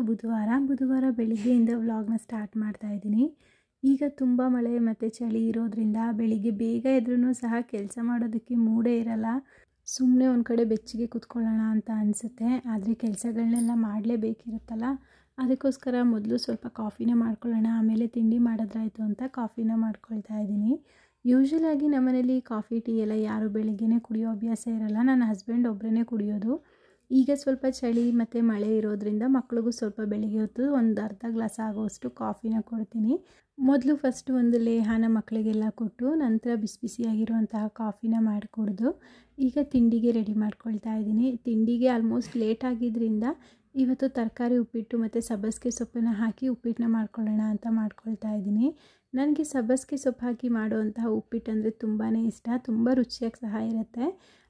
ಬುಧವಾರ ಬೆಳಿಗ್ಗೆಯಿಂದ ವ್ಲಾಗ್ನ ಸ್ಟಾರ್ಟ್ ಮಾಡ್ತಾ ಇದ್ದೀನಿ. ಈಗ ತುಂಬ ಮಳೆ ಮತ್ತು ಚಳಿ ಇರೋದ್ರಿಂದ ಬೆಳಿಗ್ಗೆ ಬೇಗ ಎದ್ರೂ ಸಹ ಕೆಲಸ ಮಾಡೋದಕ್ಕೆ ಮೂಡೇ ಇರಲ್ಲ. ಸುಮ್ಮನೆ ಒಂದು ಕಡೆ ಬೆಚ್ಚಗೆ ಕೂತ್ಕೊಳ್ಳೋಣ ಅಂತ ಅನಿಸುತ್ತೆ. ಆದರೆ ಕೆಲಸಗಳನ್ನೆಲ್ಲ ಮಾಡಲೇಬೇಕಿರುತ್ತಲ್ಲ, ಅದಕ್ಕೋಸ್ಕರ ಮೊದಲು ಸ್ವಲ್ಪ ಕಾಫಿನ ಮಾಡ್ಕೊಳ್ಳೋಣ, ಆಮೇಲೆ ತಿಂಡಿ ಮಾಡಿದ್ರಾಯ್ತು ಅಂತ ಕಾಫಿನ ಮಾಡ್ಕೊಳ್ತಾ ಇದ್ದೀನಿ. ಯೂಶ್ವಲಾಗಿ ನಮ್ಮನೇಲಿ ಕಾಫಿ ಟೀ ಎಲ್ಲ ಯಾರು ಬೆಳಿಗ್ಗೆನೇ ಕುಡಿಯೋ ಅಭ್ಯಾಸ ಇರಲ್ಲ. ನನ್ನ ಹಸ್ಬೆಂಡ್ ಒಬ್ಬರೇ ಕುಡಿಯೋದು. ಈಗ ಸ್ವಲ್ಪ ಚಳಿ ಮತ್ತು ಮಳೆ ಇರೋದ್ರಿಂದ ಮಕ್ಳಿಗೂ ಸ್ವಲ್ಪ ಬೆಳಿಗ್ಗೆ ಹೊತ್ತು ಒಂದು ಅರ್ಧ ಗ್ಲಾಸ್ ಆಗೋಷ್ಟು ಕಾಫಿನ ಕೊಡ್ತೀನಿ. ಮೊದಲು ಫಸ್ಟ್ ಒಂದು ಲೇಹಾನ ಮಕ್ಕಳಿಗೆಲ್ಲ ಕೊಟ್ಟು ನಂತರ ಬಿಸಿ ಬಿಸಿಯಾಗಿರುವಂತಹ ಕಾಫಿನ ಮಾಡಿಕೊಡ್ದು ಈಗ ತಿಂಡಿಗೆ ರೆಡಿ ಮಾಡ್ಕೊಳ್ತಾ ಇದ್ದೀನಿ. ತಿಂಡಿಗೆ ಆಲ್ಮೋಸ್ಟ್ ಲೇಟ್ ಆಗಿದ್ದರಿಂದ ಇವತ್ತು ತರಕಾರಿ ಉಪ್ಪಿಟ್ಟು ಮತ್ತು ಸಬ್ಬಸಿಗೆ ಸೊಪ್ಪನ್ನು ಹಾಕಿ ಉಪ್ಪಿಟ್ಟನ್ನ ಮಾಡ್ಕೊಳ್ಳೋಣ ಅಂತ ಮಾಡ್ಕೊಳ್ತಾ ಇದ್ದೀನಿ. ನನಗೆ ಸಬ್ಬಸಿಗೆ ಸೊಪ್ಪು ಹಾಕಿ ಮಾಡುವಂತಹ ಉಪ್ಪಿಟ್ಟು ಅಂದರೆ ತುಂಬಾ ಇಷ್ಟ, ತುಂಬ ರುಚಿಯಾಗಿ ಸಹ ಇರುತ್ತೆ.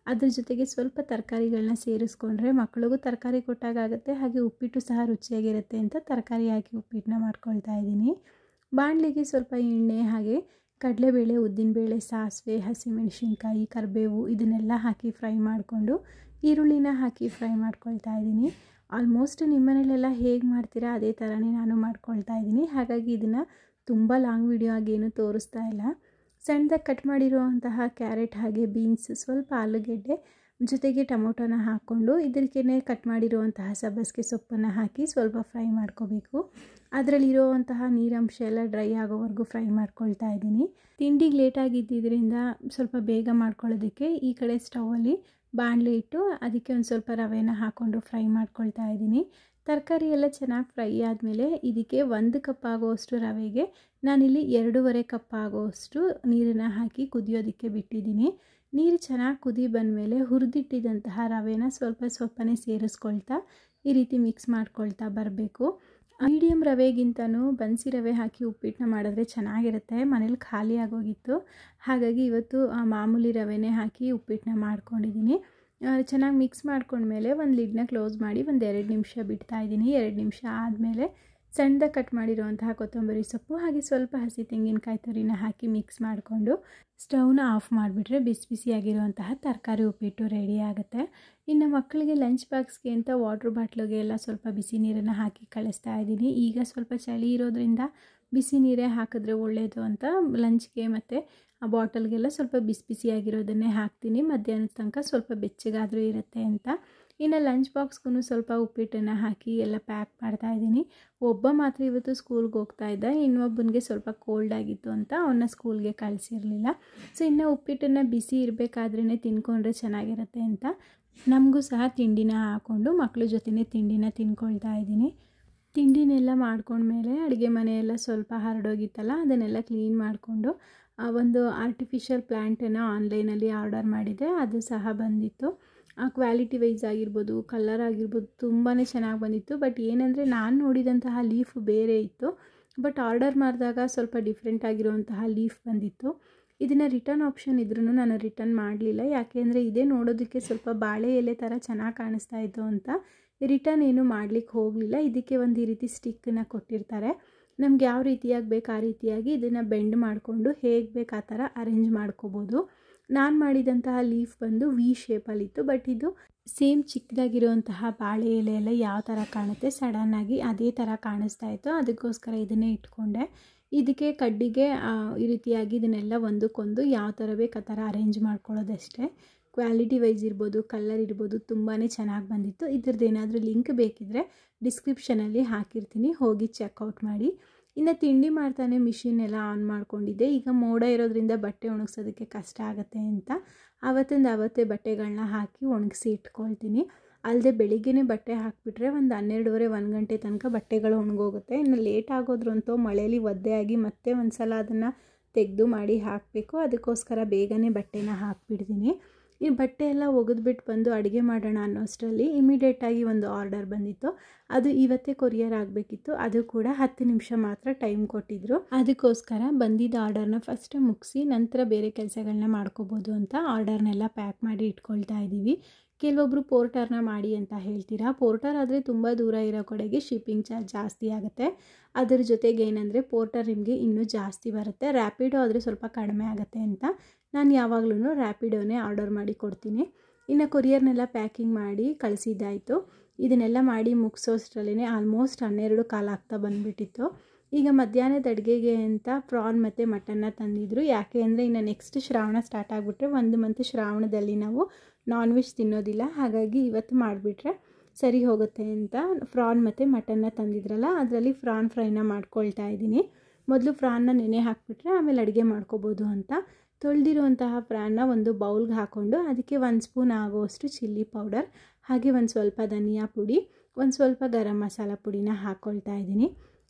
ಅದ್ರ ಜೊತೆಗೆ ಸ್ವಲ್ಪ ತರಕಾರಿಗಳನ್ನ ಸೇರಿಸ್ಕೊಂಡ್ರೆ ಮಕ್ಕಳಿಗೂ ತರಕಾರಿ ಕೊಟ್ಟಾಗುತ್ತೆ, ಹಾಗೆ ಉಪ್ಪಿಟ್ಟು ಸಹ ರುಚಿಯಾಗಿರುತ್ತೆ ಅಂತ ತರಕಾರಿ ಹಾಕಿ ಉಪ್ಪಿಟ್ಟನ್ನ ಮಾಡ್ಕೊಳ್ತಾ ಇದ್ದೀನಿ. ಬಾಣಲಿಗೆ ಸ್ವಲ್ಪ ಎಣ್ಣೆ, ಹಾಗೆ ಕಡಲೆಬೇಳೆ, ಉದ್ದಿನಬೇಳೆ, ಸಾಸಿವೆ, ಹಸಿಮೆಣಸಿನ್ಕಾಯಿ, ಕರಿಬೇವು ಇದನ್ನೆಲ್ಲ ಹಾಕಿ ಫ್ರೈ ಮಾಡಿಕೊಂಡು ಈರುಳ್ಳಿನ ಹಾಕಿ ಫ್ರೈ ಮಾಡ್ಕೊಳ್ತಾ ಇದ್ದೀನಿ. ಆಲ್ಮೋಸ್ಟ್ ನಿಮ್ಮನೇಲೆಲ್ಲ ಹೇಗೆ ಮಾಡ್ತೀರಾ ಅದೇ ಥರನೇ ನಾನು ಮಾಡ್ಕೊಳ್ತಾ ಇದ್ದೀನಿ. ಹಾಗಾಗಿ ಇದನ್ನು ತುಂಬ ಲಾಂಗ್ ವಿಡಿಯೋ ಆಗೇನು ತೋರಿಸ್ತಾ ಇಲ್ಲ. ಸಣ್ಣದಾಗಿ ಕಟ್ ಮಾಡಿರುವಂತಹ ಕ್ಯಾರೆಟ್, ಹಾಗೆ ಬೀನ್ಸ್, ಸ್ವಲ್ಪ ಆಲೂಗೆಡ್ಡೆ ಜೊತೆಗೆ ಟೊಮೊಟೊನ ಹಾಕ್ಕೊಂಡು ಇದಕ್ಕೇ ಕಟ್ ಮಾಡಿರುವಂತಹ ಸಬ್ಬಸಿಗೆ ಸೊಪ್ಪನ್ನು ಹಾಕಿ ಸ್ವಲ್ಪ ಫ್ರೈ ಮಾಡ್ಕೋಬೇಕು. ಅದರಲ್ಲಿರುವಂತಹ ನೀರಂಶ ಎಲ್ಲ ಡ್ರೈ ಆಗೋವರೆಗೂ ಫ್ರೈ ಮಾಡ್ಕೊಳ್ತಾ ಇದ್ದೀನಿ. ತಿಂಡಿಗೆ ಲೇಟಾಗಿದ್ದರಿಂದ ಸ್ವಲ್ಪ ಬೇಗ ಮಾಡ್ಕೊಳ್ಳೋದಕ್ಕೆ ಈ ಕಡೆ ಸ್ಟವಲ್ಲಿ ಬಾಣಲೆ ಇಟ್ಟು ಅದಕ್ಕೆ ಒಂದು ಸ್ವಲ್ಪ ರವೆನ ಹಾಕ್ಕೊಂಡು ಫ್ರೈ ಮಾಡ್ಕೊಳ್ತಾ ಇದ್ದೀನಿ. ತರಕಾರಿ ಎಲ್ಲ ಚೆನ್ನಾಗಿ ಫ್ರೈ ಆದಮೇಲೆ ಇದಕ್ಕೆ 1 ಕಪ್ ಆಗೋವಷ್ಟು ರವೆಗೆ ನಾನಿಲ್ಲಿ 2.5 ಕಪ್ ಆಗೋವಷ್ಟು ನೀರನ್ನು ಹಾಕಿ ಕುದಿಯೋದಕ್ಕೆ ಬಿಟ್ಟಿದ್ದೀನಿ. ನೀರು ಚೆನ್ನಾಗಿ ಕುದಿ ಬಂದಮೇಲೆ ಹುರಿದಿಟ್ಟಿದ್ದಂತಹ ರವೆನ ಸ್ವಲ್ಪನೇ ಸೇರಿಸ್ಕೊಳ್ತಾ ಈ ರೀತಿ ಮಿಕ್ಸ್ ಮಾಡ್ಕೊಳ್ತಾ ಬರಬೇಕು. ಮೀಡಿಯಮ್ ರವೆಗಿಂತನೂ ಬನ್ಸಿ ರವೆ ಹಾಕಿ ಉಪ್ಪಿಟ್ಟನ್ನ ಮಾಡಿದ್ರೆ ಚೆನ್ನಾಗಿರುತ್ತೆ. ಮನೇಲಿ ಖಾಲಿ ಆಗೋಗಿತ್ತು, ಹಾಗಾಗಿ ಇವತ್ತು ಮಾಮೂಲಿ ರವೆನೇ ಹಾಕಿ ಉಪ್ಪಿಟ್ಟನ್ನ ಮಾಡ್ಕೊಂಡಿದ್ದೀನಿ. ಚೆನ್ನಾಗಿ ಮಿಕ್ಸ್ ಮಾಡ್ಕೊಂಡ್ಮೇಲೆ ಒಂದು ಲಿಡ್ನ ಕ್ಲೋಸ್ ಮಾಡಿ ಒಂದು 2 ನಿಮಿಷ ಬಿಡ್ತಾ ಇದ್ದೀನಿ. 2 ನಿಮಿಷ ಆದಮೇಲೆ ಸಣ್ಣದಾಗಿ ಕಟ್ ಮಾಡಿರುವಂತಹ ಕೊತ್ತಂಬರಿ ಸೊಪ್ಪು ಹಾಗೆ ಸ್ವಲ್ಪ ಹಸಿ ತೆಂಗಿನಕಾಯಿ ತುರಿನ ಹಾಕಿ ಮಿಕ್ಸ್ ಮಾಡಿಕೊಂಡು ಸ್ಟವ್ನ ಆಫ್ ಮಾಡಿಬಿಟ್ರೆ ಬಿಸಿ ಬಿಸಿಯಾಗಿರುವಂತಹ ತರಕಾರಿ ಉಪ್ಪಿಟ್ಟು ರೆಡಿ ಆಗುತ್ತೆ. ಇನ್ನು ಮಕ್ಕಳಿಗೆ ಲಂಚ್ ಬಾಕ್ಸ್ಗೆ ಅಂತ ವಾಟ್ರ್ ಬಾಟ್ಲಿಗೆ ಎಲ್ಲ ಸ್ವಲ್ಪ ಬಿಸಿ ನೀರನ್ನು ಹಾಕಿ ಕಳಿಸ್ತಾ ಇದ್ದೀನಿ. ಈಗ ಸ್ವಲ್ಪ ಚಳಿ ಇರೋದ್ರಿಂದ ಬಿಸಿ ನೀರೇ ಹಾಕಿದ್ರೆ ಒಳ್ಳೆಯದು ಅಂತ ಲಂಚ್ಗೆ ಮತ್ತು ಆ ಬಾಟಲ್ಗೆಲ್ಲ ಸ್ವಲ್ಪ ಬಿಸಿ ಬಿಸಿಯಾಗಿರೋದನ್ನೇ ಹಾಕ್ತೀನಿ. ಮಧ್ಯಾಹ್ನದ ತನಕ ಸ್ವಲ್ಪ ಬೆಚ್ಚಗಾದರೂ ಇರುತ್ತೆ ಅಂತ. ಇನ್ನು ಲಂಚ್ ಬಾಕ್ಸ್ಗೂ ಸ್ವಲ್ಪ ಉಪ್ಪಿಟ್ಟನ್ನು ಹಾಕಿ ಎಲ್ಲ ಪ್ಯಾಕ್ ಮಾಡ್ತಾ ಇದ್ದೀನಿ. ಒಬ್ಬ ಮಾತ್ರ ಇವತ್ತು ಸ್ಕೂಲ್ಗೆ ಹೋಗ್ತಾ ಇದ್ದ, ಇನ್ನೊಬ್ಬನಿಗೆ ಸ್ವಲ್ಪ ಕೋಲ್ಡ್ ಆಗಿತ್ತು ಅಂತ ಅವನ್ನ ಸ್ಕೂಲ್ಗೆ ಕಳಿಸಿರಲಿಲ್ಲ. ಸೊ ಇನ್ನು ಉಪ್ಪಿಟ್ಟನ್ನು ಬಿಸಿ ಇರಬೇಕಾದ್ರೇ ತಿನ್ಕೊಂಡ್ರೆ ಚೆನ್ನಾಗಿರುತ್ತೆ ಅಂತ ನಮಗೂ ಸಹ ತಿಂಡಿನ ಹಾಕ್ಕೊಂಡು ಮಕ್ಕಳ ಜೊತೆನೇ ತಿಂಡಿನ ತಿನ್ಕೊಳ್ತಾ ಇದ್ದೀನಿ. ತಿಂಡಿನೆಲ್ಲ ಮಾಡ್ಕೊಂಡ್ಮೇಲೆ ಅಡುಗೆ ಮನೆಯೆಲ್ಲ ಸ್ವಲ್ಪ ಹರಡೋಗಿತ್ತಲ್ಲ, ಅದನ್ನೆಲ್ಲ ಕ್ಲೀನ್ ಮಾಡಿಕೊಂಡು ಒಂದು ಆರ್ಟಿಫಿಷಿಯಲ್ ಪ್ಲ್ಯಾಂಟನ್ನು ಆನ್ಲೈನಲ್ಲಿ ಆರ್ಡರ್ ಮಾಡಿದ್ದೆ. ಅದು ಸಹ ಬಂದಿತ್ತು. ಕ್ವಾಲಿಟಿ ವೈಸ್ ಆಗಿರ್ಬೋದು, ಕಲರ್ ಆಗಿರ್ಬೋದು ತುಂಬಾ ಚೆನ್ನಾಗಿ ಬಂದಿತ್ತು. ಬಟ್ ಏನಂದರೆ ನಾನು ನೋಡಿದಂತಹ ಲೀಫ್ ಬೇರೆ ಇತ್ತು, ಬಟ್ ಆರ್ಡರ್ ಮಾಡಿದಾಗ ಸ್ವಲ್ಪ ಡಿಫ್ರೆಂಟ್ ಆಗಿರುವಂತಹ ಲೀಫ್ ಬಂದಿತ್ತು. ಇದನ್ನು ರಿಟರ್ನ್ ಆಪ್ಷನ್ ಇದ್ರೂ ನಾನು ರಿಟರ್ನ್ ಮಾಡಲಿಲ್ಲ, ಯಾಕೆಂದರೆ ಇದೇ ನೋಡೋದಕ್ಕೆ ಸ್ವಲ್ಪ ಬಾಳೆ ಎಲೆ ಥರ ಚೆನ್ನಾಗಿ ಕಾಣಿಸ್ತಾ ಇತ್ತು ಅಂತ ರಿಟರ್ನ್ ಏನು ಮಾಡಲಿಕ್ಕೆ ಹೋಗಲಿಲ್ಲ. ಇದಕ್ಕೆ ಒಂದು ಈ ರೀತಿ ಸ್ಟಿಕ್ಕನ್ನು ಕೊಟ್ಟಿರ್ತಾರೆ. ನಮ್ಗೆ ಯಾವ ರೀತಿಯಾಗಿ ಬೇಕು ಆ ರೀತಿಯಾಗಿ ಇದನ್ನು ಬೆಂಡ್ ಮಾಡಿಕೊಂಡು ಹೇಗೆ ಬೇಕು ಆ ಥರ ಅರೇಂಜ್ ಮಾಡ್ಕೋಬೋದು. ನಾನು ಮಾಡಿದಂತಹ ಲೀಫ್ ಬಂದು ವಿ ಶೇಪಲ್ಲಿತ್ತು, ಬಟ್ ಇದು ಸೇಮ್ ಚಿಕ್ಕದಾಗಿರುವಂತಹ ಬಾಳೆ ಎಲೆ ಎಲ್ಲ ಯಾವ ಥರ ಕಾಣುತ್ತೆ ಸಡನ್ನಾಗಿ ಅದೇ ಥರ ಕಾಣಿಸ್ತಾ ಇತ್ತು. ಅದಕ್ಕೋಸ್ಕರ ಇದನ್ನೇ ಇಟ್ಕೊಂಡೆ. ಇದಕ್ಕೆ ಕಡ್ಡಿಗೆ ಈ ರೀತಿಯಾಗಿ ಇದನ್ನೆಲ್ಲ ಒಂದಕ್ಕೊಂದು ಯಾವ ಥರ ಬೇಕು ಆ ಥರ ಅರೇಂಜ್ ಮಾಡ್ಕೊಳ್ಳೋದಷ್ಟೇ. ಕ್ವಾಲಿಟಿ ವೈಸ್ ಇರ್ಬೋದು, ಕಲರ್ ಇರ್ಬೋದು ತುಂಬಾ ಚೆನ್ನಾಗಿ ಬಂದಿತ್ತು. ಇದ್ರದ್ದು ಏನಾದರೂ ಲಿಂಕ್ ಬೇಕಿದ್ದರೆ ಡಿಸ್ಕ್ರಿಪ್ಷನಲ್ಲಿ ಹಾಕಿರ್ತೀನಿ, ಹೋಗಿ ಚೆಕ್ಔಟ್ ಮಾಡಿ. ಇನ್ನು ತಿಂಡಿ ಮಾಡ್ತಾನೆ ಮಿಷಿನ್ ಎಲ್ಲ ಆನ್ ಮಾಡ್ಕೊಂಡಿದ್ದೆ. ಈಗ ಮೋಡ ಇರೋದ್ರಿಂದ ಬಟ್ಟೆ ಒಣಗಿಸೋದಕ್ಕೆ ಕಷ್ಟ ಆಗುತ್ತೆ ಅಂತ ಅವತ್ತೇ ಬಟ್ಟೆಗಳನ್ನ ಹಾಕಿ ಒಣಗಿಸಿ ಇಟ್ಕೊಳ್ತೀನಿ. ಅಲ್ಲದೆ ಬೆಳಿಗ್ಗೆನೇ ಬಟ್ಟೆ ಹಾಕಿಬಿಟ್ರೆ ಒಂದು 12:30 1 ಗಂಟೆ ತನಕ ಬಟ್ಟೆಗಳು ಒಣಗೋಗುತ್ತೆ. ಇನ್ನು ಲೇಟ್ ಆಗೋದ್ರಂತೂ ಮಳೆಯಲ್ಲಿ ಒದ್ದೆ ಆಗಿ ಮತ್ತೆ ಒಂದು ಸಲ ಅದನ್ನು ತೆಗೆದು ಮಾಡಿ ಹಾಕಬೇಕು. ಅದಕ್ಕೋಸ್ಕರ ಬೇಗನೆ ಬಟ್ಟೆನ ಹಾಕಿಬಿಡ್ತೀನಿ. ಈ ಬಟ್ಟೆ ಎಲ್ಲ ಒಗೆದ್ಬಿಟ್ಟು ಬಂದು ಅಡುಗೆ ಮಾಡೋಣ ಅನ್ನೋಷ್ಟರಲ್ಲಿ ಇಮಿಡಿಯೇಟಾಗಿ ಒಂದು ಆರ್ಡರ್ ಬಂದಿತ್ತು. ಅದು ಇವತ್ತೇ ಕೊರಿಯರ್ ಆಗಬೇಕಿತ್ತು. ಅದು ಕೂಡ 10 ನಿಮಿಷ ಮಾತ್ರ ಟೈಮ್ ಕೊಟ್ಟಿದ್ರು. ಅದಕ್ಕೋಸ್ಕರ ಬಂದಿದ್ದ ಆರ್ಡರ್ನ ಫಸ್ಟ್ ಮುಗಿಸಿ ನಂತರ ಬೇರೆ ಕೆಲಸಗಳನ್ನ ಮಾಡ್ಕೋಬೋದು ಅಂತ ಆರ್ಡರ್ನೆಲ್ಲ ಪ್ಯಾಕ್ ಮಾಡಿ ಇಟ್ಕೊಳ್ತಾ ಇದ್ದೀವಿ. ಕೆಲವೊಬ್ಬರು ಪೋರ್ಟರ್ನ ಮಾಡಿ ಅಂತ ಹೇಳ್ತೀರಾ. ಪೋರ್ಟರ್ ಆದರೆ ತುಂಬ ದೂರ ಇರೋ ಕಡೆಗೆ ಶಿಪ್ಪಿಂಗ್ ಚಾರ್ಜ್ ಜಾಸ್ತಿ ಆಗುತ್ತೆ. ಅದರ ಜೊತೆಗೆ ಏನಂದರೆ ಪೋರ್ಟರ್ ನಿಮಗೆ ಇನ್ನೂ ಜಾಸ್ತಿ ಬರುತ್ತೆ. ರ್ಯಾಪಿಡೋ ಆದರೆ ಸ್ವಲ್ಪ ಕಡಿಮೆ ಆಗುತ್ತೆ ಅಂತ ನಾನು ಯಾವಾಗಲೂ ರ್ಯಾಪಿಡೋನೇ ಆರ್ಡರ್ ಮಾಡಿ ಕೊಡ್ತೀನಿ. ಇನ್ನು ಕೊರಿಯರ್ನೆಲ್ಲ ಪ್ಯಾಕಿಂಗ್ ಮಾಡಿ ಕಳಿಸಿದ್ದಾಯಿತು. ಇದನ್ನೆಲ್ಲ ಮಾಡಿ ಮುಗಿಸೋಷ್ಟರಲ್ಲೇ ಆಲ್ಮೋಸ್ಟ್ 12 ಕಾಲ ಆಗ್ತಾ ಬಂದುಬಿಟ್ಟಿತ್ತು. ಈಗ ಮಧ್ಯಾಹ್ನದ ಅಡುಗೆಗೆ ಅಂತ ಪ್ರಾನ್ ಮತ್ತು ಮಟನ್ನ ತಂದಿದ್ರು. ಯಾಕೆ ಅಂದರೆ ಇನ್ನು ನೆಕ್ಸ್ಟ್ ಶ್ರಾವಣ ಸ್ಟಾರ್ಟ್ ಆಗಿಬಿಟ್ರೆ 1 ಮಂತ್ ಶ್ರಾವಣದಲ್ಲಿ ನಾವು ನಾನ್ ವೆಜ್ ತಿನ್ನೋದಿಲ್ಲ. ಹಾಗಾಗಿ ಇವತ್ತು ಮಾಡಿಬಿಟ್ರೆ ಸರಿ ಹೋಗುತ್ತೆ ಅಂತ ಪ್ರಾನ್ ಮತ್ತು ಮಟನ್ನ ತಂದಿದ್ರಲ್ಲ, ಅದರಲ್ಲಿ ಪ್ರಾನ್ ಫ್ರೈನ ಮಾಡ್ಕೊಳ್ತಾ ಇದ್ದೀನಿ. ಮೊದಲು ಪ್ರಾನ್ನ ನೆನೆ ಹಾಕಿಬಿಟ್ರೆ ಆಮೇಲೆ ಅಡುಗೆ ಮಾಡ್ಕೋಬೋದು ಅಂತ ತೊಳೆದಿರುವಂತಹ ಪ್ರಾನ್ನ ಒಂದು ಬೌಲ್ಗೆ ಹಾಕ್ಕೊಂಡು ಅದಕ್ಕೆ 1 ಸ್ಪೂನ್ ಆಗುವಷ್ಟು ಚಿಲ್ಲಿ ಪೌಡರ್, ಹಾಗೆ ಒಂದು ಸ್ವಲ್ಪ ಧನಿಯಾ ಪುಡಿ, ಒಂದು ಸ್ವಲ್ಪ ಗರಂ ಮಸಾಲ ಪುಡಿನ ಹಾಕ್ಕೊಳ್ತಾ ಇದ್ದೀನಿ.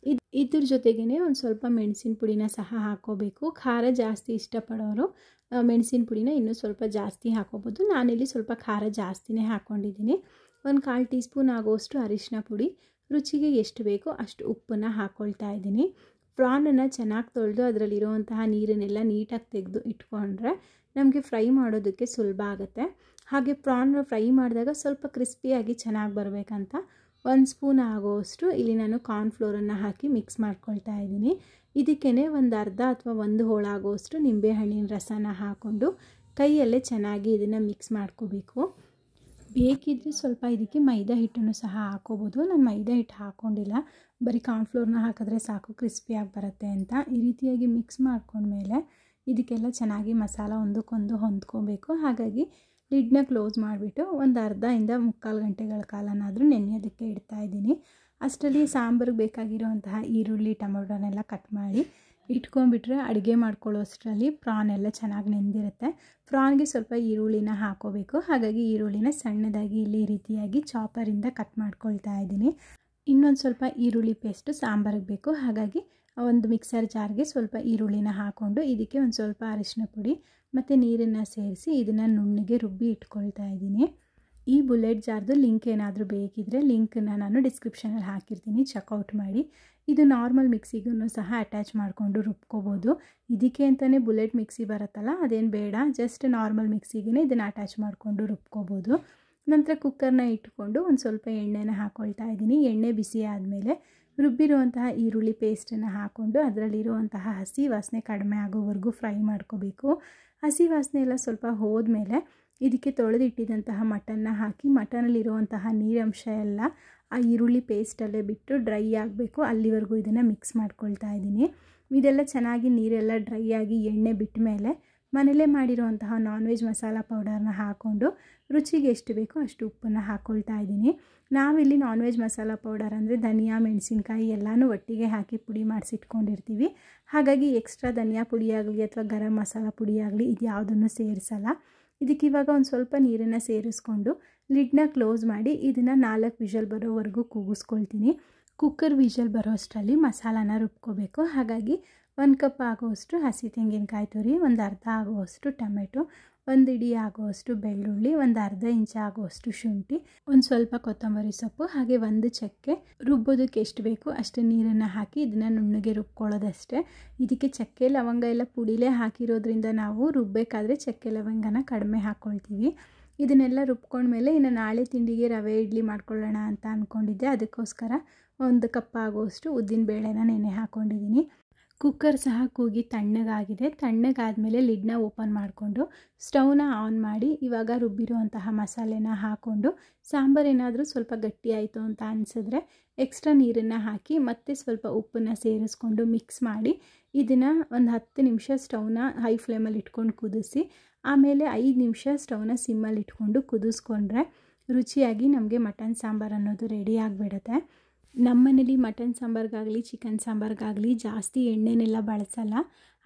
ಇದ್ರ ಜೊತೆಗೇ ಒಂದು ಸ್ವಲ್ಪ ಮೆಣಸಿನ ಪುಡಿನ ಸಹ ಹಾಕ್ಕೋಬೇಕು. ಖಾರ ಜಾಸ್ತಿ ಇಷ್ಟಪಡೋರು ಮೆಣಸಿನ ಪುಡಿನ ಇನ್ನೂ ಸ್ವಲ್ಪ ಜಾಸ್ತಿ ಹಾಕ್ಕೋಬೋದು. ನಾನಿಲ್ಲಿ ಸ್ವಲ್ಪ ಖಾರ ಜಾಸ್ತಿನೇ ಹಾಕ್ಕೊಂಡಿದ್ದೀನಿ. 1/4 ಟೀ ಸ್ಪೂನ್ ಆಗುವಷ್ಟು ಅರಿಶಿನ ಪುಡಿ, ರುಚಿಗೆ ಎಷ್ಟು ಬೇಕೋ ಅಷ್ಟು ಉಪ್ಪನ್ನು ಹಾಕ್ಕೊಳ್ತಾ ಇದ್ದೀನಿ. ಪ್ರಾನನ್ನು ಚೆನ್ನಾಗಿ ತೊಳೆದು ಅದರಲ್ಲಿರುವಂತಹ ನೀರನ್ನೆಲ್ಲ ನೀಟಾಗಿ ತೆಗೆದು ಇಟ್ಕೊಂಡ್ರೆ ನಮಗೆ ಫ್ರೈ ಮಾಡೋದಕ್ಕೆ ಸುಲಭ ಆಗುತ್ತೆ. ಹಾಗೆ ಪ್ರಾನ್ ಫ್ರೈ ಮಾಡಿದಾಗ ಸ್ವಲ್ಪ ಕ್ರಿಸ್ಪಿಯಾಗಿ ಚೆನ್ನಾಗಿ ಬರಬೇಕಂತ 1 ಸ್ಪೂನ್ ಆಗೋವಷ್ಟು ಇಲ್ಲಿ ನಾನು ಕಾರ್ನ್ಫ್ಲೋರನ್ನು ಹಾಕಿ ಮಿಕ್ಸ್ ಮಾಡ್ಕೊಳ್ತಾ ಇದ್ದೀನಿ. ಇದಕ್ಕೇ ಒಂದು ಅರ್ಧ ಅಥವಾ 1 ಹೋಳಾಗುವಷ್ಟು ನಿಂಬೆಹಣ್ಣಿನ ರಸನ ಹಾಕ್ಕೊಂಡು ಕೈಯಲ್ಲೇ ಚೆನ್ನಾಗಿ ಇದನ್ನು ಮಿಕ್ಸ್ ಮಾಡ್ಕೋಬೇಕು. ಬೇಕಿದ್ದರೆ ಸ್ವಲ್ಪ ಇದಕ್ಕೆ ಮೈದಾ ಹಿಟ್ಟನ್ನು ಸಹ ಹಾಕ್ಕೋಬೋದು. ನಾನು ಮೈದಾ ಹಿಟ್ಟು ಹಾಕ್ಕೊಂಡಿಲ್ಲ, ಬರೀ ಕಾರ್ನ್ಫ್ಲೋರ್ನ ಹಾಕಿದ್ರೆ ಸಾಕು ಕ್ರಿಸ್ಪಿಯಾಗಿ ಬರುತ್ತೆ ಅಂತ. ಈ ರೀತಿಯಾಗಿ ಮಿಕ್ಸ್ ಮಾಡ್ಕೊಂಡ್ಮೇಲೆ ಇದಕ್ಕೆಲ್ಲ ಚೆನ್ನಾಗಿ ಮಸಾಲ ಒಂದಕ್ಕೊಂದು ಹೊಂದ್ಕೋಬೇಕು. ಹಾಗಾಗಿ ಲಿಡ್ನ ಕ್ಲೋಸ್ ಮಾಡಿಬಿಟ್ಟು ಒಂದು ಅರ್ಧದಿಂದ 3/4 ಗಂಟೆಗಳ ಕಾಲನಾದರೂ ನೆನೆಯೋದಕ್ಕೆ ಇಡ್ತಾ ಇದ್ದೀನಿ. ಅಷ್ಟರಲ್ಲಿ ಸಾಂಬಾರಿಗೆ ಬೇಕಾಗಿರುವಂತಹ ಈರುಳ್ಳಿ ಟೊಮೊಟೊನೆಲ್ಲ ಕಟ್ ಮಾಡಿ ಇಟ್ಕೊಂಡ್ಬಿಟ್ರೆ ಅಡುಗೆ ಮಾಡ್ಕೊಳ್ಳೋ ಅಷ್ಟರಲ್ಲಿ ಪ್ರಾನ್ ಎಲ್ಲ ಚೆನ್ನಾಗಿ ನೆಂದಿರುತ್ತೆ. ಪ್ರಾನ್ಗೆ ಸ್ವಲ್ಪ ಈರುಳ್ಳಿನ ಹಾಕೋಬೇಕು. ಹಾಗಾಗಿ ಈರುಳ್ಳಿನ ಸಣ್ಣದಾಗಿ ಇಲ್ಲಿ ಈ ರೀತಿಯಾಗಿ ಚಾಪರಿಂದ ಕಟ್ ಮಾಡ್ಕೊಳ್ತಾ ಇದ್ದೀನಿ. ಇನ್ನೊಂದು ಸ್ವಲ್ಪ ಈರುಳ್ಳಿ ಪೇಸ್ಟು ಸಾಂಬಾರಿಗೆ ಬೇಕು. ಹಾಗಾಗಿ ಒಂದು ಮಿಕ್ಸರ್ ಜಾರ್ಗೆ ಸ್ವಲ್ಪ ಈರುಳ್ಳಿನ ಹಾಕ್ಕೊಂಡು ಇದಕ್ಕೆ ಒಂದು ಸ್ವಲ್ಪ ಅರಿಶಿನ ಪುಡಿ ಮತ್ತು ನೀರನ್ನು ಸೇರಿಸಿ ಇದನ್ನು ನುಣ್ಣಗೆ ರುಬ್ಬಿ ಇಟ್ಕೊಳ್ತಾ ಇದ್ದೀನಿ. ಈ ಬುಲೆಟ್ ಜಾರ್ದು ಲಿಂಕ್ ಏನಾದರೂ ಬೇಕಿದ್ದರೆ ಲಿಂಕನ್ನು ನಾನು ಡಿಸ್ಕ್ರಿಪ್ಷನಲ್ಲಿ ಹಾಕಿರ್ತೀನಿ, ಚೆಕ್ಔಟ್ ಮಾಡಿ. ಇದು ನಾರ್ಮಲ್ ಮಿಕ್ಸಿಗೂ ಸಹ ಅಟ್ಯಾಚ್ ಮಾಡಿಕೊಂಡು ರುಬ್ಕೋಬೋದು. ಇದಕ್ಕೆ ಅಂತಲೇ ಬುಲೆಟ್ ಮಿಕ್ಸಿ ಬರುತ್ತಲ್ಲ, ಅದೇನು ಬೇಡ, ಜಸ್ಟ್ ನಾರ್ಮಲ್ ಮಿಕ್ಸಿಗೆ ಇದನ್ನು ಅಟ್ಯಾಚ್ ಮಾಡಿಕೊಂಡು ರುಬ್ಕೋಬೋದು. ನಂತರ ಕುಕ್ಕರ್ನ ಇಟ್ಕೊಂಡು ಒಂದು ಸ್ವಲ್ಪ ಎಣ್ಣೆನ ಹಾಕ್ಕೊಳ್ತಾ ಇದ್ದೀನಿ. ಎಣ್ಣೆ ಬಿಸಿ ಆದಮೇಲೆ ರುಬ್ಬಿರುವಂತಹ ಈರುಳ್ಳಿ ಪೇಸ್ಟನ್ನು ಹಾಕ್ಕೊಂಡು ಅದರಲ್ಲಿರುವಂತಹ ಹಸಿ ವಾಸನೆ ಕಡಿಮೆ ಆಗೋವರೆಗೂ ಫ್ರೈ ಮಾಡ್ಕೋಬೇಕು. ಹಸಿ ವಾಸನೆ ಎಲ್ಲ ಸ್ವಲ್ಪ ಹೋದ್ಮೇಲೆ ಇದಕ್ಕೆ ತೊಳೆದಿಟ್ಟಿದ್ದಂತಹ ಮಟನ್ನ ಹಾಕಿ ಮಟನಲ್ಲಿರುವಂತಹ ನೀರಂಶ ಎಲ್ಲ ಆ ಈರುಳ್ಳಿ ಪೇಸ್ಟಲ್ಲೇ ಬಿಟ್ಟು ಡ್ರೈ ಆಗಬೇಕು. ಅಲ್ಲಿವರೆಗೂ ಇದನ್ನು ಮಿಕ್ಸ್ ಮಾಡ್ಕೊಳ್ತಾ ಇದ್ದೀನಿ. ಇದೆಲ್ಲ ಚೆನ್ನಾಗಿ ನೀರೆಲ್ಲ ಡ್ರೈ ಆಗಿ ಎಣ್ಣೆ ಬಿಟ್ಟ ಮೇಲೆ ಮನೇಲೇ ಮಾಡಿರುವಂತಹ ನಾನ್ ವೆಜ್ ಮಸಾಲ ಪೌಡರ್ನ ಹಾಕ್ಕೊಂಡು ರುಚಿಗೆ ಎಷ್ಟು ಬೇಕೋ ಅಷ್ಟು ಉಪ್ಪನ್ನು ಹಾಕ್ಕೊಳ್ತಾ ಇದ್ದೀನಿ. ನಾವಿಲ್ಲಿ ನಾನ್ ವೆಜ್ ಮಸಾಲ ಪೌಡರ್ ಅಂದರೆ ಧನಿಯಾ ಮೆಣಸಿನ್ಕಾಯಿ ಎಲ್ಲನೂ ಒಟ್ಟಿಗೆ ಹಾಕಿ ಪುಡಿ ಮಾಡಿಸಿಟ್ಕೊಂಡಿರ್ತೀವಿ. ಹಾಗಾಗಿ ಎಕ್ಸ್ಟ್ರಾ ಧನಿಯಾ ಪುಡಿ ಆಗಲಿ ಅಥವಾ ಗರಂ ಮಸಾಲ ಪುಡಿ ಆಗಲಿ ಇದು ಯಾವುದನ್ನು ಸೇರಿಸಲ್ಲ. ಇದಕ್ಕಿವಾಗ ಒಂದು ಸ್ವಲ್ಪ ನೀರನ್ನು ಸೇರಿಸ್ಕೊಂಡು ಲಿಡ್ನ ಕ್ಲೋಸ್ ಮಾಡಿ ಇದನ್ನು 4 ವಿಷಲ್ ಬರೋವರೆಗೂ ಕೂಗಿಸ್ಕೊಳ್ತೀನಿ. ಕುಕ್ಕರ್ ವಿಷಲ್ ಬರೋ ಅಷ್ಟರಲ್ಲಿ ಮಸಾಲಾನ ರುಬ್ಕೋಬೇಕು. ಹಾಗಾಗಿ 1 ಕಪ್ ಆಗುವಷ್ಟು ಹಸಿ ತೆಂಗಿನಕಾಯಿ ತುರಿ, ಒಂದು ಅರ್ಧ ಆಗುವಷ್ಟು ಟೊಮೆಟೊ, 1 ಇಡಿ ಆಗುವಷ್ಟು ಬೆಳ್ಳುಳ್ಳಿ, ಒಂದು ಅರ್ಧ ಇಂಚು ಆಗುವಷ್ಟು ಶುಂಠಿ, ಒಂದು ಸ್ವಲ್ಪ ಕೊತ್ತಂಬರಿ ಸೊಪ್ಪು, ಹಾಗೆ 1 ಚಕ್ಕೆ, ರುಬ್ಬೋದಕ್ಕೆ ಎಷ್ಟು ಬೇಕು ಅಷ್ಟು ನೀರನ್ನು ಹಾಕಿ ಇದನ್ನು ನುಣ್ಣಗೆ ರುಬ್ಕೊಳ್ಳೋದಷ್ಟೇ. ಇದಕ್ಕೆ ಚಕ್ಕೆ ಲವಂಗ ಎಲ್ಲ ಪುಡಿಲೇ ಹಾಕಿರೋದ್ರಿಂದ ನಾವು ರುಬ್ಬಬೇಕಾದ್ರೆ ಚಕ್ಕೆ ಲವಂಗನ ಕಡಿಮೆ ಹಾಕ್ಕೊಳ್ತೀವಿ. ಇದನ್ನೆಲ್ಲ ರುಬ್ಕೊಂಡ್ಮೇಲೆ ಇನ್ನು ನಾಳೆ ತಿಂಡಿಗೆ ರವೆ ಇಡ್ಲಿ ಮಾಡ್ಕೊಳ್ಳೋಣ ಅಂತ ಅಂದ್ಕೊಂಡಿದ್ದೆ. ಅದಕ್ಕೋಸ್ಕರ 1 ಕಪ್ ಆಗುವಷ್ಟು ಉದ್ದಿನ ಬೇಳೆನ ನೆನೆ ಹಾಕ್ಕೊಂಡಿದ್ದೀನಿ. ಕುಕ್ಕರ್ ಸಹ ಕೂಗಿ ತಣ್ಣಗಾಗಿದೆ. ತಣ್ಣಗಾದಮೇಲೆ ಲಿಡ್ನ ಓಪನ್ ಮಾಡಿಕೊಂಡು ಸ್ಟವ್ನ ಆನ್ ಮಾಡಿ ಇವಾಗ ರುಬ್ಬಿರುವಂತಹ ಮಸಾಲೆನ ಹಾಕ್ಕೊಂಡು ಸಾಂಬಾರು ಏನಾದರೂ ಸ್ವಲ್ಪ ಗಟ್ಟಿ ಆಯಿತು ಅಂತ ಅನಿಸಿದ್ರೆ ಎಕ್ಸ್ಟ್ರಾ ನೀರನ್ನು ಹಾಕಿ ಮತ್ತೆ ಸ್ವಲ್ಪ ಉಪ್ಪನ್ನು ಸೇರಿಸ್ಕೊಂಡು ಮಿಕ್ಸ್ ಮಾಡಿ ಇದನ್ನು ಒಂದು 10 ನಿಮಿಷ ಸ್ಟವ್ನ ಹೈ ಫ್ಲೇಮಲ್ಲಿ ಇಟ್ಕೊಂಡು ಕುದಿಸಿ ಆಮೇಲೆ 5 ನಿಮಿಷ ಸ್ಟವ್ನ ಸಿಮ್ಮಲ್ಲಿ ಇಟ್ಕೊಂಡು ಕುದಿಸ್ಕೊಂಡ್ರೆ ರುಚಿಯಾಗಿ ನಮಗೆ ಮಟನ್ ಸಾಂಬಾರು ಅನ್ನೋದು ರೆಡಿ ಆಗಿಬಿಡುತ್ತೆ. ನಮ್ಮನೇಲಿ ಮಟನ್ ಸಾಂಬಾರಿಗಾಗಲಿ ಚಿಕನ್ ಸಾಂಬಾರಿಗಾಗಲಿ ಜಾಸ್ತಿ ಎಣ್ಣೆನೆಲ್ಲ ಬಳಸಲ್ಲ.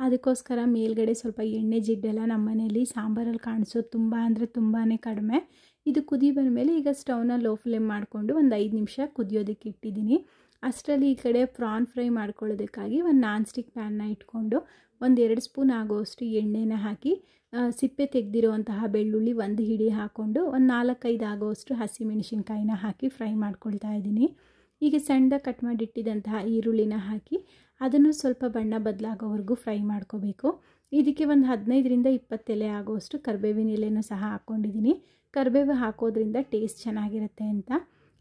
ಅದಕ್ಕೋಸ್ಕರ ಮೇಲ್ಗಡೆ ಸ್ವಲ್ಪ ಎಣ್ಣೆ ಜಿಡ್ಡೆಲ್ಲ ನಮ್ಮನೇಲಿ ಸಾಂಬಾರಲ್ಲಿ ಕಾಣಿಸೋದು ತುಂಬ ಅಂದರೆ ತುಂಬಾ ಕಡಿಮೆ. ಇದು ಕುದಿ ಬಂದಮೇಲೆ ಈಗ ಸ್ಟವ್ನ ಲೋ ಫ್ಲೇಮ್ ಮಾಡಿಕೊಂಡು ಒಂದು 5 ನಿಮಿಷ ಕುದಿಯೋದಕ್ಕೆ ಇಟ್ಟಿದ್ದೀನಿ. ಅಷ್ಟರಲ್ಲಿ ಈ ಕಡೆ ಪ್ರಾನ್ ಫ್ರೈ ಮಾಡ್ಕೊಳ್ಳೋದಕ್ಕಾಗಿ ಒಂದು ನಾನ್ ಸ್ಟಿಕ್ ಪ್ಯಾನ್ನ ಇಟ್ಕೊಂಡು 1-2 ಸ್ಪೂನ್ ಆಗೋವಷ್ಟು ಎಣ್ಣೆನ ಹಾಕಿ ಸಿಪ್ಪೆ ತೆಗೆದಿರುವಂತಹ ಬೆಳ್ಳುಳ್ಳಿ 1 ಹಿಡಿ ಹಾಕ್ಕೊಂಡು ಒಂದು 4-5 ಆಗೋವಷ್ಟು ಹಸಿಮೆಣಸಿನ್ಕಾಯಿನ ಹಾಕಿ ಫ್ರೈ ಮಾಡ್ಕೊಳ್ತಾ ಇದ್ದೀನಿ. ಈಗ ಸಣ್ಣದಾಗಿ ಕಟ್ ಮಾಡಿಟ್ಟಿದ್ದಂತಹ ಈರುಳ್ಳಿನ ಹಾಕಿ ಅದನ್ನು ಸ್ವಲ್ಪ ಬಣ್ಣ ಬದಲಾಗೋವರೆಗೂ ಫ್ರೈ ಮಾಡ್ಕೋಬೇಕು. ಇದಕ್ಕೆ ಒಂದು 15-20 ಎಲೆ ಆಗೋವಷ್ಟು ಕರಿಬೇವಿನ ಎಲೆನೂ ಸಹ ಹಾಕ್ಕೊಂಡಿದ್ದೀನಿ. ಕರಿಬೇವು ಹಾಕೋದ್ರಿಂದ ಟೇಸ್ಟ್ ಚೆನ್ನಾಗಿರುತ್ತೆ ಅಂತ.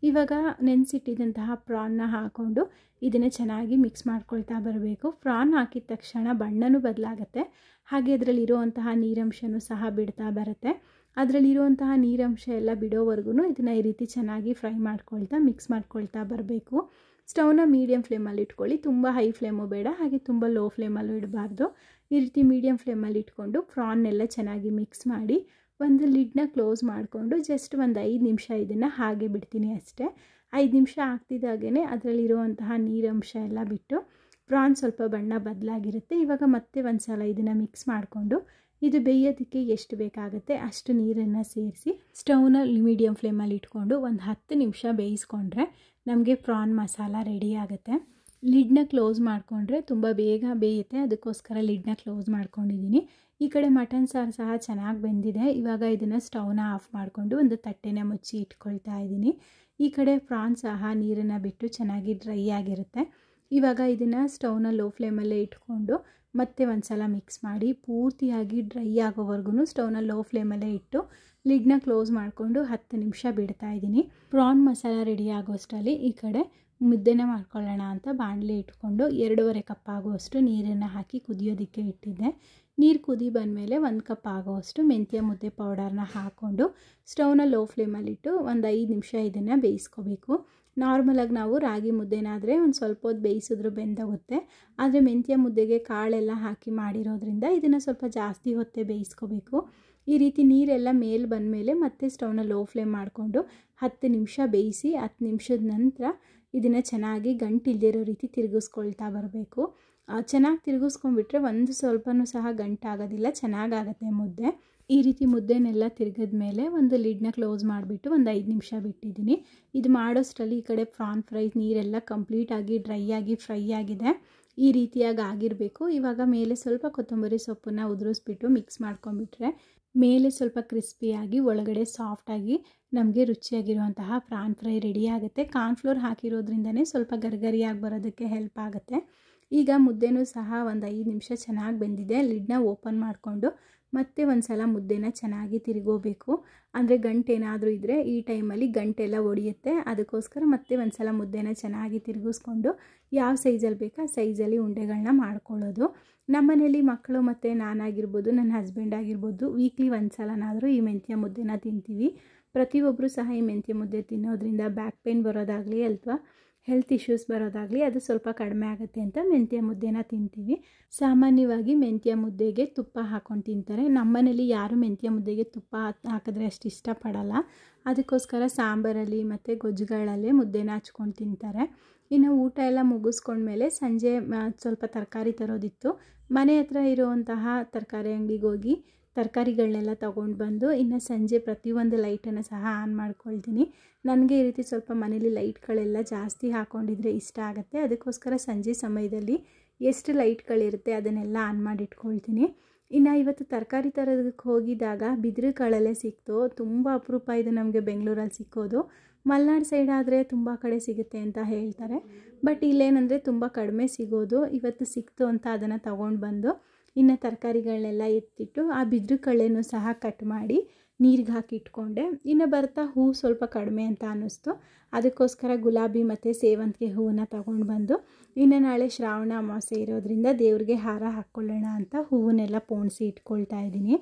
ಇವಾಗ ನೆನೆಸಿಟ್ಟಿದ್ದಂತಹ ಪ್ರಾನ್ನ ಹಾಕ್ಕೊಂಡು ಇದನ್ನು ಚೆನ್ನಾಗಿ ಮಿಕ್ಸ್ ಮಾಡ್ಕೊಳ್ತಾ ಬರಬೇಕು. ಪ್ರಾನ್ ಹಾಕಿದ ತಕ್ಷಣ ಬಣ್ಣನೂ ಬದಲಾಗುತ್ತೆ, ಹಾಗೆ ಅದರಲ್ಲಿರುವಂತಹ ನೀರಂಶನೂ ಸಹ ಬಿಡ್ತಾ ಬರುತ್ತೆ. ಅದರಲ್ಲಿರುವಂತಹ ನೀರಂಶ ಎಲ್ಲ ಬಿಡೋವರೆಗೂ ಇದನ್ನು ಈ ರೀತಿ ಚೆನ್ನಾಗಿ ಫ್ರೈ ಮಾಡ್ಕೊಳ್ತಾ ಮಿಕ್ಸ್ ಮಾಡ್ಕೊಳ್ತಾ ಬರಬೇಕು. ಸ್ಟವ್ನ ಮೀಡಿಯಮ್ ಫ್ಲೇಮಲ್ಲಿ ಇಟ್ಕೊಳ್ಳಿ. ತುಂಬ ಹೈ ಫ್ಲೇಮು ಬೇಡ, ಹಾಗೆ ತುಂಬ ಲೋ ಫ್ಲೇಮಲ್ಲೂ ಇಡಬಾರ್ದು. ಈ ರೀತಿ ಮೀಡಿಯಮ್ ಫ್ಲೇಮಲ್ಲಿ ಇಟ್ಕೊಂಡು ಪ್ರಾನ್ನೆಲ್ಲ ಚೆನ್ನಾಗಿ ಮಿಕ್ಸ್ ಮಾಡಿ ಒಂದು ಲಿಡ್ನ ಕ್ಲೋಸ್ ಮಾಡಿಕೊಂಡು ಜಸ್ಟ್ ಒಂದು 5 ನಿಮಿಷ ಇದನ್ನು ಹಾಗೆ ಬಿಡ್ತೀನಿ ಅಷ್ಟೇ. 5 ನಿಮಿಷ ಆಗ್ತಿದ್ದಾಗೇ ಅದರಲ್ಲಿರುವಂತಹ ನೀರಂಶ ಎಲ್ಲ ಬಿಟ್ಟು ಪ್ರಾನ್ ಸ್ವಲ್ಪ ಬಣ್ಣ ಬದಲಾಗಿರುತ್ತೆ. ಇವಾಗ ಮತ್ತೆ ಒಂದು ಸಲ ಇದನ್ನು ಮಿಕ್ಸ್ ಮಾಡಿಕೊಂಡು ಇದು ಬೇಯೋದಕ್ಕೆ ಎಷ್ಟು ಬೇಕಾಗುತ್ತೆ ಅಷ್ಟು ನೀರನ್ನು ಸೇರಿಸಿ ಸ್ಟವ್ನ ಮೀಡಿಯಮ್ ಫ್ಲೇಮಲ್ಲಿ ಇಟ್ಕೊಂಡು ಒಂದು 10 ನಿಮಿಷ ಬೇಯಿಸ್ಕೊಂಡ್ರೆ ನಮಗೆ ಪ್ರಾನ್ ಮಸಾಲ ರೆಡಿ ಆಗುತ್ತೆ. ಲಿಡ್ನ ಕ್ಲೋಸ್ ಮಾಡಿಕೊಂಡ್ರೆ ತುಂಬ ಬೇಗ ಬೇಯುತ್ತೆ, ಅದಕ್ಕೋಸ್ಕರ ಲಿಡ್ನ ಕ್ಲೋಸ್ ಮಾಡ್ಕೊಂಡಿದ್ದೀನಿ. ಈ ಕಡೆ ಮಟನ್ ಸಾರು ಸಹ ಚೆನ್ನಾಗಿ ಬೆಂದಿದೆ. ಇವಾಗ ಇದನ್ನು ಸ್ಟವ್ನ ಆಫ್ ಮಾಡಿಕೊಂಡು ಒಂದು ತಟ್ಟೆನ ಮುಚ್ಚಿ ಇಟ್ಕೊಳ್ತಾ ಇದ್ದೀನಿ. ಈ ಕಡೆ ಪ್ರಾನ್ ಸಹ ನೀರನ್ನು ಬಿಟ್ಟು ಚೆನ್ನಾಗಿ ಡ್ರೈ ಆಗಿರುತ್ತೆ. ಇವಾಗ ಇದನ್ನು ಸ್ಟವ್ನ ಲೋ ಫ್ಲೇಮಲ್ಲೇ ಇಟ್ಕೊಂಡು ಮತ್ತೆ ಒಂದು ಸಲ ಮಿಕ್ಸ್ ಮಾಡಿ ಪೂರ್ತಿಯಾಗಿ ಡ್ರೈ ಆಗೋವರೆಗೂ ಸ್ಟವ್ನ ಲೋ ಫ್ಲೇಮಲ್ಲೇ ಇಟ್ಟು ಲಿಡ್ನ ಕ್ಲೋಸ್ ಮಾಡಿಕೊಂಡು 10 ನಿಮಿಷ ಬಿಡ್ತಾ ಇದ್ದೀನಿ. ಪ್ರಾನ್ ಮಸಾಲ ರೆಡಿ ಆಗೋಷ್ಟರಲ್ಲಿ ಈ ಕಡೆ ಮುದ್ದೆನ ಮಾಡ್ಕೊಳ್ಳೋಣ ಅಂತ ಬಾಣಲೆ ಇಟ್ಕೊಂಡು 2.5 ಕಪ್ ಆಗುವಷ್ಟು ನೀರನ್ನು ಹಾಕಿ ಕುದಿಯೋದಕ್ಕೆ ಇಟ್ಟಿದ್ದೆ. ನೀರು ಕುದಿ ಬಂದಮೇಲೆ 1 ಕಪ್ ಆಗುವಷ್ಟು ಮೆಂತ್ಯ ಮುದ್ದೆ ಪೌಡರ್ನ ಹಾಕ್ಕೊಂಡು ಸ್ಟವ್ನ ಲೋ ಫ್ಲೇಮಲ್ಲಿಟ್ಟು ಒಂದು 5 ನಿಮಿಷ ಇದನ್ನು ಬೇಯಿಸ್ಕೋಬೇಕು. ನಾರ್ಮಲಾಗಿ ನಾವು ರಾಗಿ ಮುದ್ದೆನಾದರೆ ಒಂದು ಸ್ವಲ್ಪ ಹೊತ್ತು ಬೇಯಿಸಿದ್ರು ಬೆಂದೋಗುತ್ತೆ. ಆದರೆ ಮೆಂತ್ಯ ಮುದ್ದೆಗೆ ಕಾಳೆಲ್ಲ ಹಾಕಿ ಮಾಡಿರೋದ್ರಿಂದ ಇದನ್ನು ಸ್ವಲ್ಪ ಜಾಸ್ತಿ ಹೊತ್ತೇ ಬೇಯಿಸ್ಕೋಬೇಕು. ಈ ರೀತಿ ನೀರೆಲ್ಲ ಮೇಲೆ ಬಂದಮೇಲೆ ಮತ್ತೆ ಸ್ಟವ್ನ ಲೋ ಫ್ಲೇಮ್ ಮಾಡಿಕೊಂಡು 10 ನಿಮಿಷ ಬೇಯಿಸಿ 10 ನಿಮಿಷದ ನಂತರ ಇದನ್ನು ಚೆನ್ನಾಗಿ ಗಂಟಿಲ್ದಿರೋ ರೀತಿ ತಿರುಗಿಸ್ಕೊಳ್ತಾ ಬರಬೇಕು. ಚೆನ್ನಾಗಿ ತಿರುಗಿಸ್ಕೊಂಡ್ಬಿಟ್ರೆ ಒಂದು ಸ್ವಲ್ಪನೂ ಸಹ ಗಂಟಾಗೋದಿಲ್ಲ, ಚೆನ್ನಾಗಾಗತ್ತೆ ಮುದ್ದೆ. ಈ ರೀತಿ ಮುದ್ದೆನೆಲ್ಲ ತಿರುಗಿದ ಮೇಲೆ ಒಂದು ಲಿಡ್ನ ಕ್ಲೋಸ್ ಮಾಡಿಬಿಟ್ಟು ಒಂದು 5 ನಿಮಿಷ ಬಿಟ್ಟಿದ್ದೀನಿ. ಇದು ಮಾಡೋಷ್ಟರಲ್ಲಿ ಈ ಕಡೆ ಪ್ರಾನ್ ಫ್ರೈ ನೀರೆಲ್ಲ ಕಂಪ್ಲೀಟಾಗಿ ಡ್ರೈ ಆಗಿ ಫ್ರೈ ಆಗಿದೆ. ಈ ರೀತಿಯಾಗಿ ಆಗಿರಬೇಕು. ಇವಾಗ ಮೇಲೆ ಸ್ವಲ್ಪ ಕೊತ್ತಂಬರಿ ಸೊಪ್ಪನ್ನು ಉದುರಿಸ್ಬಿಟ್ಟು ಮಿಕ್ಸ್ ಮಾಡ್ಕೊಂಡ್ಬಿಟ್ರೆ ಮೇಲೆ ಸ್ವಲ್ಪ ಕ್ರಿಸ್ಪಿಯಾಗಿ ಒಳಗಡೆ ಸಾಫ್ಟಾಗಿ ನಮಗೆ ರುಚಿಯಾಗಿರುವಂತಹ ಪ್ರಾನ್ ಫ್ರೈ ರೆಡಿ ಆಗುತ್ತೆ. ಕಾರ್ನ್ಫ್ಲೋರ್ ಹಾಕಿರೋದ್ರಿಂದನೇ ಸ್ವಲ್ಪ ಗರಿಗರಿಯಾಗಿ ಬರೋದಕ್ಕೆ ಹೆಲ್ಪ್ ಆಗುತ್ತೆ. ಈಗ ಮುದ್ದೆನೂ ಸಹ ಒಂದು 5 ನಿಮಿಷ ಚೆನ್ನಾಗಿ ಬೆಂದಿದೆ. ಲಿಡ್ನ ಓಪನ್ ಮಾಡಿಕೊಂಡು ಮತ್ತೆ ಒಂದು ಸಲ ಮುದ್ದೆನ ಚೆನ್ನಾಗಿ ತಿರುಗೋಬೇಕು. ಅಂದರೆ ಗಂಟೇನಾದರೂ ಇದ್ದರೆ ಈ ಟೈಮಲ್ಲಿ ಗಂಟೆಲ್ಲ ಒಡೆಯುತ್ತೆ. ಅದಕ್ಕೋಸ್ಕರ ಮತ್ತೆ ಒಂದು ಸಲ ಮುದ್ದೆನ ಚೆನ್ನಾಗಿ ತಿರುಗಿಸ್ಕೊಂಡು ಯಾವ ಸೈಜಲ್ಲಿ ಬೇಕೋ ಆ ಸೈಜಲ್ಲಿ ಉಂಡೆಗಳನ್ನ ಮಾಡ್ಕೊಳ್ಳೋದು. ನಮ್ಮನೇಲಿ ಮಕ್ಕಳು ಮತ್ತು ನಾನಾಗಿರ್ಬೋದು, ನನ್ನ ಹಸ್ಬೆಂಡ್ ಆಗಿರ್ಬೋದು ವೀಕ್ಲಿ ಒಂದು ಸಲನಾದರೂ ಈ ಮೆಂತ್ಯ ಮುದ್ದೆನ ತಿಂತೀವಿ. ಪ್ರತಿಯೊಬ್ಬರು ಸಹ ಈ ಮೆಂತ್ಯ ಮುದ್ದೆ ತಿನ್ನೋದ್ರಿಂದ ಬ್ಯಾಕ್ ಪೇನ್ ಬರೋದಾಗಲಿ ಅಥವಾ ಹೆಲ್ತ್ ಇಶ್ಯೂಸ್ ಬರೋದಾಗಲಿ ಅದು ಸ್ವಲ್ಪ ಕಡಿಮೆ ಆಗುತ್ತೆ ಅಂತ ಮೆಂತ್ಯ ಮುದ್ದೆನ ತಿಂತೀವಿ. ಸಾಮಾನ್ಯವಾಗಿ ಮೆಂತ್ಯ ಮುದ್ದೆಗೆ ತುಪ್ಪ ಹಾಕ್ಕೊಂಡು ತಿಂತಾರೆ. ನಮ್ಮನೇಲಿ ಯಾರು ಮೆಂತ್ಯ ಮುದ್ದೆಗೆ ತುಪ್ಪ ಹಾಕಿದ್ರೆ ಅಷ್ಟು ಇಷ್ಟಪಡಲ್ಲ. ಅದಕ್ಕೋಸ್ಕರ ಸಾಂಬಾರಲ್ಲಿ ಮತ್ತು ಗೊಜ್ಜುಗಳಲ್ಲೇ ಮುದ್ದೆನ ಹಚ್ಕೊಂಡು ತಿಂತಾರೆ. ಇನ್ನು ಊಟ ಎಲ್ಲ ಮುಗಿಸ್ಕೊಂಡ್ಮೇಲೆ ಸಂಜೆ ಸ್ವಲ್ಪ ತರಕಾರಿ ತರೋದಿತ್ತು. ಮನೆ ಹತ್ರ ಇರುವಂತಹ ತರಕಾರಿ ಅಂಗಡಿಗೆ ಹೋಗಿ ತರಕಾರಿಗಳನ್ನೆಲ್ಲ ತೊಗೊಂಡು ಬಂದು ಇನ್ನು ಸಂಜೆ ಪ್ರತಿಯೊಂದು ಲೈಟನ್ನು ಸಹ ಆನ್ ಮಾಡ್ಕೊಳ್ತೀನಿ. ನನಗೆ ಈ ರೀತಿ ಸ್ವಲ್ಪ ಮನೇಲಿ ಲೈಟ್ಗಳೆಲ್ಲ ಜಾಸ್ತಿ ಹಾಕ್ಕೊಂಡಿದ್ರೆ ಇಷ್ಟ ಆಗುತ್ತೆ. ಅದಕ್ಕೋಸ್ಕರ ಸಂಜೆ ಸಮಯದಲ್ಲಿ ಎಷ್ಟು ಲೈಟ್ಗಳಿರುತ್ತೆ ಅದನ್ನೆಲ್ಲ ಆನ್ ಮಾಡಿ ಇಟ್ಕೊಳ್ತೀನಿ. ಇನ್ನು ಇವತ್ತು ತರಕಾರಿ ತರೋದಕ್ಕೆ ಹೋಗಿದ್ದಾಗ ಬಿದಿರು ಕಳಲೆ ಸಿಕ್ತು. ತುಂಬ ಅಪರೂಪ ಇದು ನಮಗೆ ಬೆಂಗಳೂರಲ್ಲಿ ಸಿಕ್ಕೋದು. ಮಲೆನಾಡು ಸೈಡ್ ಆದರೆ ತುಂಬ ಕಡೆ ಸಿಗುತ್ತೆ ಅಂತ ಹೇಳ್ತಾರೆ. ಬಟ್ ಇಲ್ಲೇನಂದರೆ ತುಂಬ ಕಡಿಮೆ ಸಿಗೋದು. ಇವತ್ತು ಸಿಕ್ತು ಅಂತ ಅದನ್ನು ತಗೊಂಡು ಬಂದು ಇನ್ನು ತರಕಾರಿಗಳನ್ನೆಲ್ಲ ಎತ್ತಿಟ್ಟು ಆ ಬಿದಿರು ಕಳ್ಳೆನೂ ಸಹ ಕಟ್ ಮಾಡಿ ನೀರಿಗೆ ಹಾಕಿ ಇಟ್ಕೊಂಡೆ. ಇನ್ನು ಬರ್ತಾ ಹೂವು ಸ್ವಲ್ಪ ಕಡಿಮೆ ಅಂತ ಅನ್ನಿಸ್ತು. ಅದಕ್ಕೋಸ್ಕರ ಗುಲಾಬಿ ಮತ್ತು ಸೇವಂತಿಗೆ ಹೂವನ್ನು ತಗೊಂಡು ಬಂದು ಇನ್ನು ನಾಳೆ ಶ್ರಾವಣ ಅಮಾವಾಸ್ಯೆ ಇರೋದ್ರಿಂದ ದೇವ್ರಿಗೆ ಹಾರ ಹಾಕ್ಕೊಳ್ಳೋಣ ಅಂತ ಹೂವನ್ನೆಲ್ಲ ಪೋಣಿಸಿ ಇಟ್ಕೊಳ್ತಾ ಇದ್ದೀನಿ.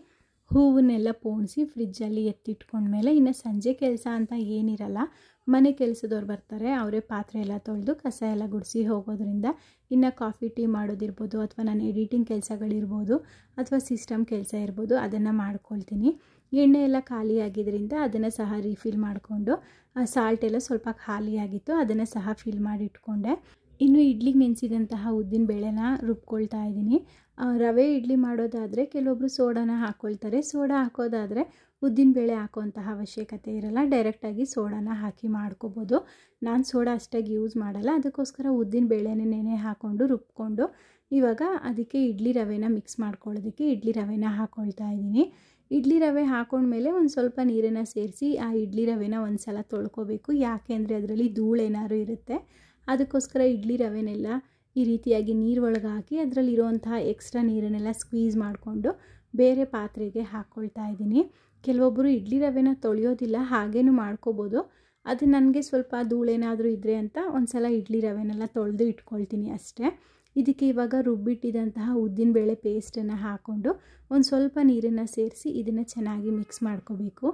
ಹೂವನ್ನೆಲ್ಲ ಪೋಣಿಸಿ ಫ್ರಿಜ್ಜಲ್ಲಿ ಎತ್ತಿಟ್ಕೊಂಡ್ಮೇಲೆ ಇನ್ನು ಸಂಜೆ ಕೆಲಸ ಅಂತ ಏನಿರಲ್ಲ. ಮನೆ ಕೆಲಸದವ್ರು ಬರ್ತಾರೆ, ಅವರೇ ಪಾತ್ರೆ ಎಲ್ಲ ತೊಳೆದು ಕಸ ಎಲ್ಲ ಗುಡಿಸಿ ಹೋಗೋದ್ರಿಂದ ಇನ್ನು ಕಾಫಿ ಟೀ ಮಾಡೋದಿರ್ಬೋದು ಅಥವಾ ನಾನು ಎಡಿಟಿಂಗ್ ಕೆಲಸಗಳಿರ್ಬೋದು ಅಥವಾ ಸಿಸ್ಟಮ್ ಕೆಲಸ ಇರ್ಬೋದು ಅದನ್ನು ಮಾಡ್ಕೊಳ್ತೀನಿ. ಎಣ್ಣೆ ಎಲ್ಲ ಖಾಲಿ ಆಗಿದ್ದರಿಂದ ಅದನ್ನು ಸಹ ರೀಫಿಲ್ ಮಾಡಿಕೊಂಡು ಸಾಲ್ಟ್ ಎಲ್ಲ ಸ್ವಲ್ಪ ಖಾಲಿಯಾಗಿತ್ತು ಅದನ್ನು ಸಹ ಫಿಲ್ ಮಾಡಿ ಇಟ್ಕೊಂಡೆ. ಇನ್ನು ಇಡ್ಲಿಗೆ ನೆನೆಸಿದಂತಹ ಉದ್ದಿನ ಬೇಳೆನ ರುಬ್ಕೊಳ್ತಾ ಇದ್ದೀನಿ. ರವೆ ಇಡ್ಲಿ ಮಾಡೋದಾದರೆ ಕೆಲವೊಬ್ಬರು ಸೋಡಾನ ಹಾಕ್ಕೊಳ್ತಾರೆ. ಸೋಡಾ ಹಾಕೋದಾದರೆ ಉದ್ದಿನಬೇಳೆ ಹಾಕೋಂತಹ ಅವಶ್ಯಕತೆ ಇರಲ್ಲ, ಡೈರೆಕ್ಟಾಗಿ ಸೋಡಾನ ಹಾಕಿ ಮಾಡ್ಕೋಬೋದು. ನಾನು ಸೋಡಾ ಅಷ್ಟಾಗಿ ಯೂಸ್ ಮಾಡಲ್ಲ, ಅದಕ್ಕೋಸ್ಕರ ಉದ್ದಿನಬೇಳೆನೇ ನೆನೆ ಹಾಕ್ಕೊಂಡು ರುಬ್ಕೊಂಡು ಇವಾಗ ಅದಕ್ಕೆ ಇಡ್ಲಿ ರವೆನ ಮಿಕ್ಸ್ ಮಾಡ್ಕೊಳ್ಳೋದಕ್ಕೆ ಇಡ್ಲಿ ರವೆನ ಹಾಕ್ಕೊಳ್ತಾ ಇದ್ದೀನಿ. ಇಡ್ಲಿ ರವೆ ಹಾಕೊಂಡ್ಮೇಲೆ ಒಂದು ಸ್ವಲ್ಪ ನೀರನ್ನು ಸೇರಿಸಿ ಆ ಇಡ್ಲಿ ರವೆನ ಒಂದು ಸಲ ತೊಳ್ಕೊಬೇಕು. ಯಾಕೆ ಅಂದರೆ ಅದರಲ್ಲಿ ಧೂಳೇನಾದ್ರು ಇರುತ್ತೆ. ಅದಕ್ಕೋಸ್ಕರ ಇಡ್ಲಿ ರವೆನೆಲ್ಲ ಈ ರೀತಿಯಾಗಿ ನೀರೊಳಗೆ ಹಾಕಿ ಅದರಲ್ಲಿರುವಂತಹ ಎಕ್ಸ್ಟ್ರಾ ನೀರನ್ನೆಲ್ಲ ಸ್ಕ್ವೀಸ್ ಮಾಡಿಕೊಂಡು ಬೇರೆ ಪಾತ್ರೆಗೆ ಹಾಕ್ಕೊಳ್ತಾ ಇದ್ದೀನಿ. ಕೆಲವೊಬ್ಬರು ಇಡ್ಲಿ ರವೆನ ತೊಳೆಯೋದಿಲ್ಲ, ಹಾಗೇನೂ ಮಾಡ್ಕೋಬೋದು. ಅದು ನನಗೆ ಸ್ವಲ್ಪ ಧೂಳೇನಾದರೂ ಇದ್ದರೆ ಅಂತ ಒಂದು ಸಲ ಇಡ್ಲಿ ರವೆನೆಲ್ಲ ತೊಳೆದು ಇಟ್ಕೊಳ್ತೀನಿ ಅಷ್ಟೇ. ಇದಕ್ಕೆ ಇವಾಗ ರುಬ್ಬಿಟ್ಟಿದಂತಹ ಉದ್ದಿನಬೇಳೆ ಪೇಸ್ಟನ್ನು ಹಾಕ್ಕೊಂಡು ಒಂದು ಸ್ವಲ್ಪ ನೀರನ್ನು ಸೇರಿಸಿ ಇದನ್ನು ಚೆನ್ನಾಗಿ ಮಿಕ್ಸ್ ಮಾಡ್ಕೋಬೇಕು.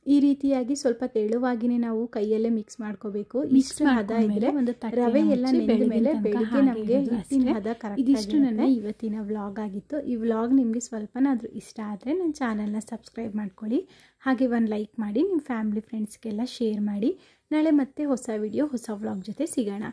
ಈ ರೀತಿಯಾಗಿ ಸ್ವಲ್ಪ ತೆಳುವಾಗಿನೇ ನಾವು ಕೈಯಲ್ಲೇ ಮಿಕ್ಸ್ ಮಾಡ್ಕೋಬೇಕು. ಇಷ್ಟು ಹದ ಇದ್ರೆ ಒಂದು ರವೆ ಎಲ್ಲ ನೆನೆದ ಮೇಲೆ ಬೆಳಿಗ್ಗೆ ನಮಗೆ ಹಿಟ್ಟಿನ ಹದ ಕರೆಕ್ಟ್. ಇದಿಷ್ಟು ನನ್ನ ಇವತ್ತಿನ ವ್ಲಾಗ್ ಆಗಿತ್ತು. ಈ ವ್ಲಾಗ್ ನಿಮಗೆ ಸ್ವಲ್ಪನಾದರೂ ಇಷ್ಟ ಆದರೆ ನನ್ನ ಚಾನಲ್ನ ಸಬ್ಸ್ಕ್ರೈಬ್ ಮಾಡ್ಕೊಳ್ಳಿ. ಹಾಗೆ ಒಂದು ಲೈಕ್ ಮಾಡಿ, ನಿಮ್ಮ ಫ್ಯಾಮಿಲಿ ಫ್ರೆಂಡ್ಸ್ಗೆಲ್ಲ ಶೇರ್ ಮಾಡಿ. ನಾಳೆ ಮತ್ತೆ ಹೊಸ ವಿಡಿಯೋ ಹೊಸ ವ್ಲಾಗ್ ಜೊತೆ ಸಿಗೋಣ.